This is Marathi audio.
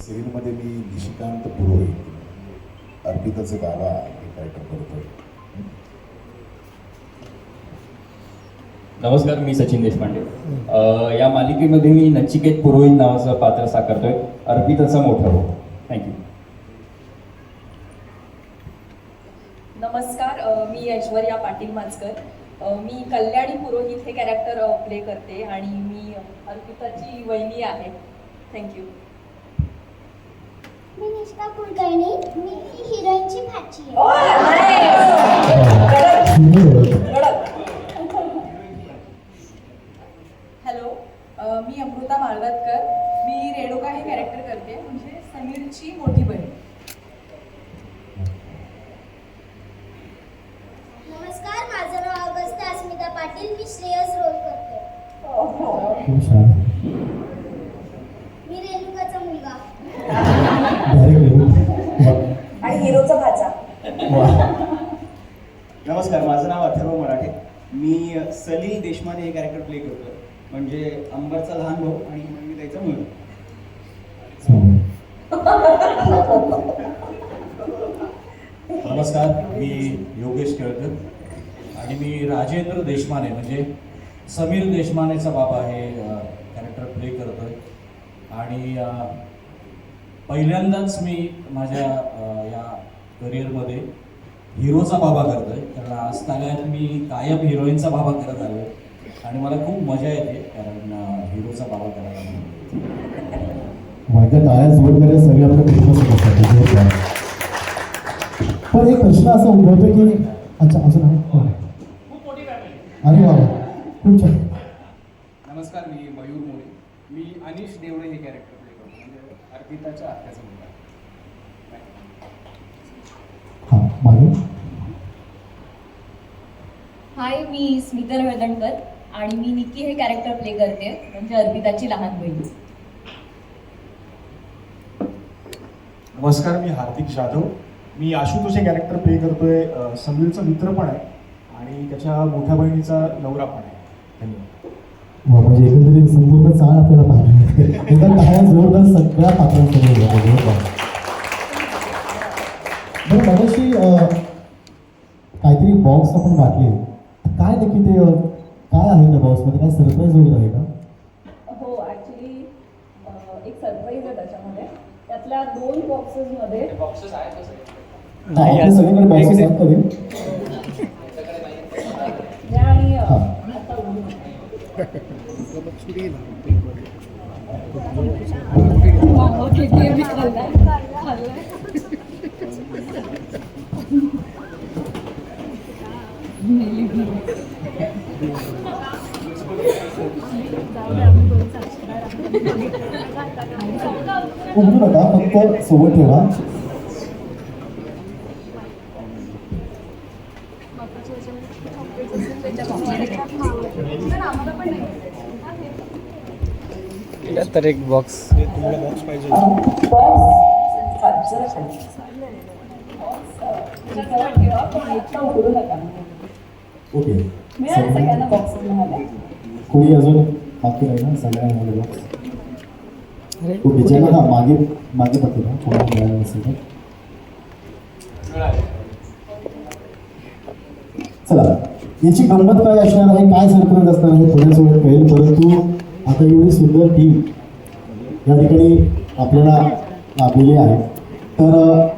सिरियलमध्ये मी निशिकांत पुरोहित अर्पिताचे बाबा हे कॅरेक्टर करतोय. नमस्कार, मी सचिन देशपांडे. या मालिकेमध्ये मी नचिकेत पुरोहित नावाचं पात्र साकारतोय, अर्पिताचा मोठा भाऊ. थँक्यू. नमस्कार, मी ऐश्वर्या पाटील माचकर. मी कल्याणी पुरोहित हे कॅरेक्टर प्ले करते आणि मी अर्पिताची वहिनी आहे. थँक्यू. मी निष्ठा कुलकर्णी. मी हिरोईनची भाची आहे. हॅलो, मी अमृता माळवतकर. मी रेणुका हे कॅरेक्टर करते, म्हणजे समीरची मोठी बहीण. नमस्कार, माझं नाव अगस्त्या अस्मिता पाटील. मी श्रेयस रोल करते. खूप छान. मी रेणुकाचा मुलगा आणि हिरोचा भाचा. नमस्कार, माझं नाव अथर्व मराठे. मी सलील देशमाने हे कॅरेक्टर प्ले करतो, म्हणजे अंबरचा लहान भाऊ आणि मी त्याचा मुलगा. नमस्कार, मी योगेश केळकर आणि मी राजेंद्र देशमाने म्हणजे समीर देशमानेचा बाबा हे कॅरेक्टर प्ले करतोय. आणि पहिल्यांदाच मी माझ्या या करिअरमध्ये हिरोचा बाबा करतोय, कारण आजतागायत मी कायम हिरोईनचा बाबा करत आलो आणि मला खूप मजा येते, कारण हिरोचा बाबा करायला. माझ्या टाळ्या जोडणारे सगळे आपल्या फेमस असतात. पण एक प्रश्न असा उद्भवतो की अच्छा असं नाही. अरे वा, खूप छान. नमस्कार, मी मयूर मोरे. मी अनिश देवळे हे कॅरेक्टर प्ले करतो, म्हणजे अर्पिताच्या आत्याचा मुलगा. हां, मागे. हाय, मी स्मिता वेदणकर आणि मी निक्की हे कॅरेक्टर प्ले करते, म्हणजे अर्पिताची लहान बहीण. नमस्कार, मी हार्दिक जाधव. मी आशुतोष हे कॅरेक्टर प्ले करतोय. समीरचा मित्र पण आहे आणि त्याच्या मोठ्या बहिणीचा नवरा पण आहे. धन्यवाद. वा, म्हणजे एकंदरीत संपूर्ण चाळ आपल्याला पाहिजे. एकदा टाळ्या जोरदार सगळ्या पात्रांसमोर. बरं, मगाशी काहीतरी बॉक्स आपण वाटले, काय नक्की ते काय आहे त्या बॉक्समध्ये? काय सरप्राईज वगैरे आहे का? हो, ॲक्च्युली एक सरप्राईज आहे त्याच्यामध्ये. त्यातल्या 2 बॉक्सेसमध्ये बॉक्सेस आहेत तसे. आपल्या सगळीकडे बॉक्सेस आहेत का? आणि हां. आता उघडू. उघडू नका, फक्त सोबत ठेवा. तर एक बॉक्स तुम्हाला बॉक्स पाहिजे. ओके. मिळाले सगळ्यांना बॉक्स मिळाले. कोणी अजून बाकी नाही ना? सगळ्यांना बॉक्स. ओके, ज्याला हां मागे मागे पडते ना, कोणाला मिळालं नसेल तर. चला, याची गंमत काय असणार आहे, काय सरप्राईज असणार आहे थोड्याच वेळात कळेल. परंतु आता एवढी सुंदर टीम या ठिकाणी आपल्याला लाभलेली आहे. तर